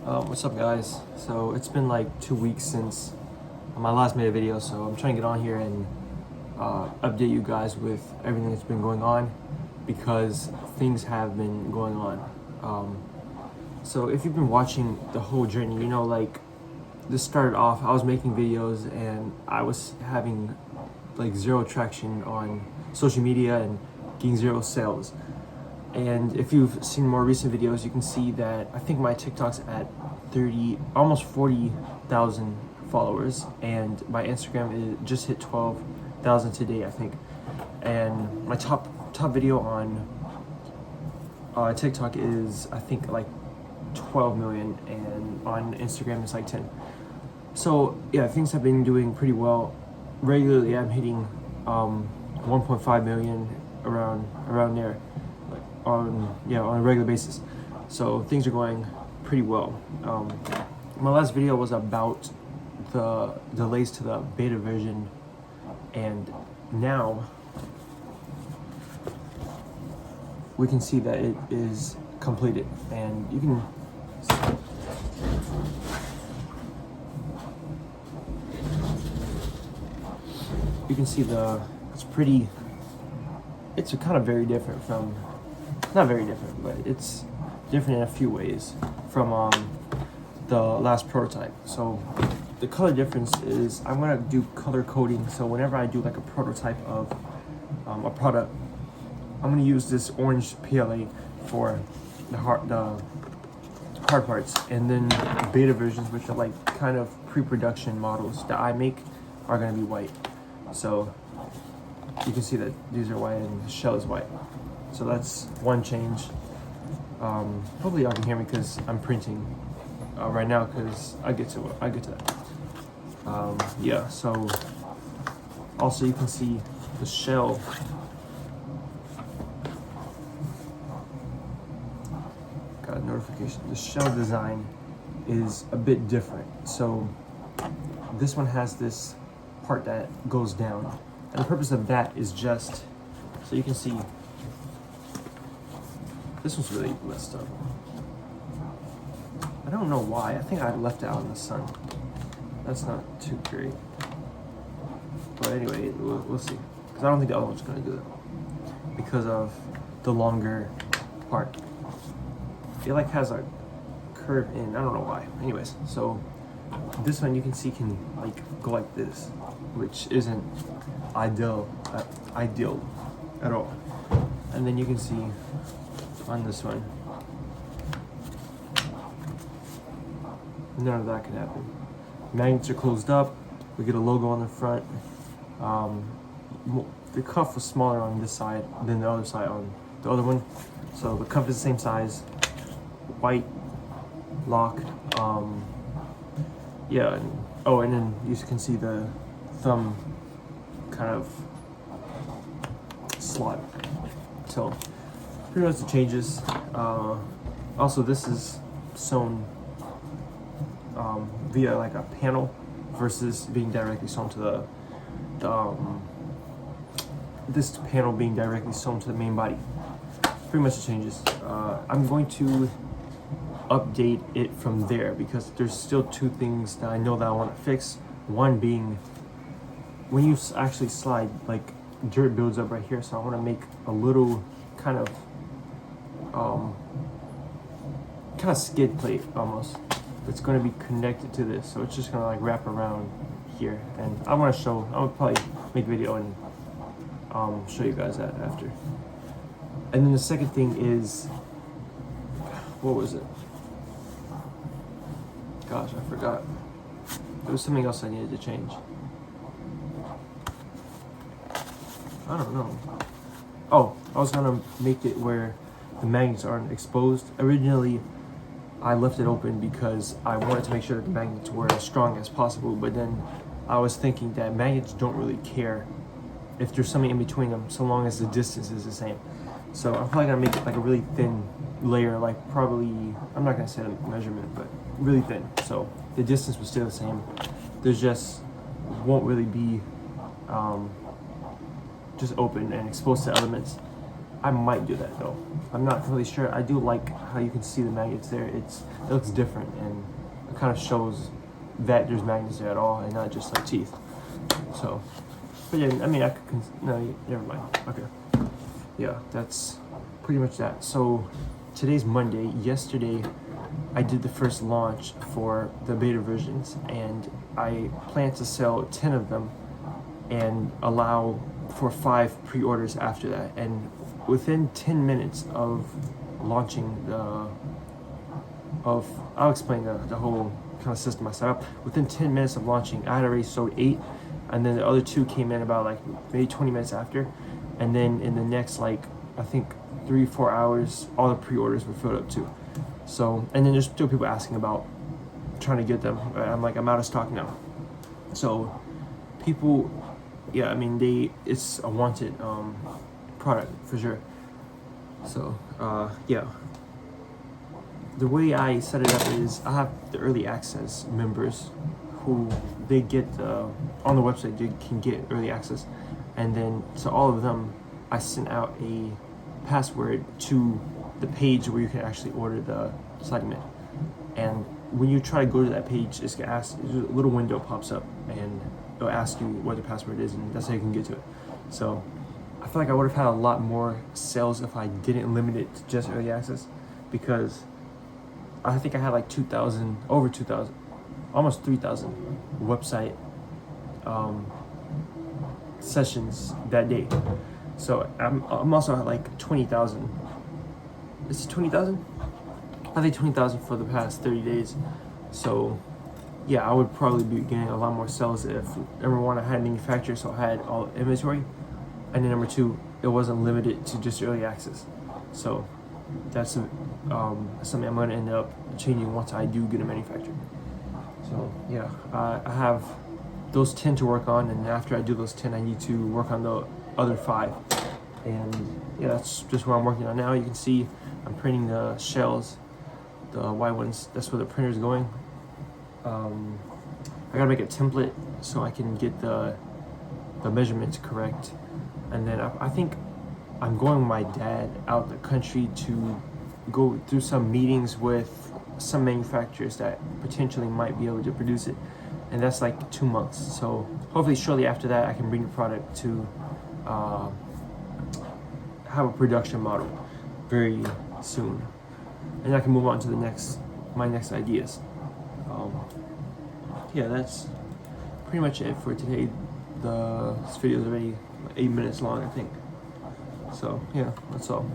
What's up, guys? So it's been like 2 weeks since my last made a video, so I'm trying to get on here and update you guys with everything that's been going on, because things have been going on. So if you've been watching the whole journey, you know, like, this started off, I was making videos and I was having like zero traction on social media and getting zero sales. And if you've seen more recent videos, you can see that I think my TikTok's at almost 40,000 followers, and my Instagram is just hit 12,000 today, I think. And my top video on TikTok is, I think, like 12 million, and on Instagram it's like 10. So yeah, things have been doing pretty well. Regularly I'm hitting 1.5 million around there, like on a regular basis. So things are going pretty well. My last video was about the delays to the beta version, and now we can see that it is completed, and you can see it's kind of very different from, not very different, but it's different in a few ways from the last prototype. So the color difference is I'm gonna do color coding. So whenever I do like a prototype of a product, I'm gonna use this orange PLA for the hard parts, and then the beta versions, which are like kind of pre-production models that I make, are gonna be white. So you can see that these are white and the shell is white. So that's one change. Hopefully y'all can hear me because I'm printing right now, because I get to that. Yeah, so also you can see the shell. Got a notification. The shell design is a bit different. So this one has this part that goes down, and the purpose of that is just so you can see. This one's really messed up. I don't know why. I think I left it out in the sun. That's not too great. But anyway, we'll see. Because I don't think the other one's going to do it, because of the longer part. It like has a curve in. I don't know why. Anyways, so this one you can see can like go like this, which isn't ideal at all. And then you can see on this one, none of that can happen. Magnets are closed up. We get a logo on the front. The cuff was smaller on this side than the other side on the other one, so the cuff is the same size. White lock. Yeah. And then you can see the thumb kind of slot. So pretty much the changes. Also, this is sewn via like a panel versus being directly sewn to this panel being directly sewn to the main body. Pretty much the changes. I'm going to update it from there, because there's still two things that I know that I want to fix. One being, when you actually slide, like, dirt builds up right here, so I want to make a little kind of skid plate almost that's going to be connected to this, so it's just going to like wrap around here. And I want to show, I'll probably make a video and show you guys that after. And then the second thing is, what was it? Gosh, I forgot. There was something else I needed to change. I don't know. Oh, I was gonna make it where the magnets aren't exposed. Originally, I left it open because I wanted to make sure that the magnets were as strong as possible, but then I was thinking that magnets don't really care if there's something in between them, so long as the distance is the same. So I'm probably gonna make it like a really thin layer, like probably, I'm not gonna say the measurement, but really thin, so the distance will stay the same. There's just won't really be just open and exposed to elements. I might do that though. I'm not really sure. I do like how you can see the magnets there. It looks different, and it kind of shows that there's magnets there at all and not just like teeth. So, but yeah, I mean, I could, no, never mind. Okay. Yeah, that's pretty much that. So today's Monday. Yesterday, I did the first launch for the beta versions, and I plan to sell 10 of them and allow for 5 pre-orders after that. And within 10 minutes of launching I'll explain the whole kind of system I set up. Within 10 minutes of launching, I had already sold 8, and then the other 2 came in about like maybe 20 minutes after. And then in the next, like, I think 3-4 hours, all the pre-orders were filled up too. So, and then there's still people asking about trying to get them. I'm like, I'm out of stock now. So people, yeah, I mean, it's a wanted product for sure. So yeah, the way I set it up is I have the early access members who they get on the website. They can get early access, and then to all of them I sent out a password to the page where you can actually order the sliding mat. And when you try to go to that page, it's gonna ask, a little window pops up and it'll ask you what the password is, and that's how you can get to it. So I feel like I would have had a lot more sales if I didn't limit it to just early access, because I think I had like 2,000, over 2,000, almost 3,000 website sessions that day. So I'm also at like 20,000. Is it 20,000? I think 20,000 for the past 30 days. So yeah, I would probably be getting a lot more sales if, number one, I had manufacturer, so I had all inventory, and then number two, it wasn't limited to just early access. So that's something I'm going to end up changing once I do get a manufacturer. So yeah, I have those 10 to work on, and after I do those 10, I need to work on the other 5. And yeah, that's just what I'm working on now. You can see I'm printing the shells, the white ones. That's where the printer is going. I gotta make a template so I can get the measurements correct, and then I think I'm going with my dad out the country to go through some meetings with some manufacturers that potentially might be able to produce it, and that's like 2 months. So hopefully shortly after that I can bring the product to have a production model very soon, and I can move on to my next ideas. Yeah, that's pretty much it for today. This video is already 8 minutes long, I think. So yeah, that's all.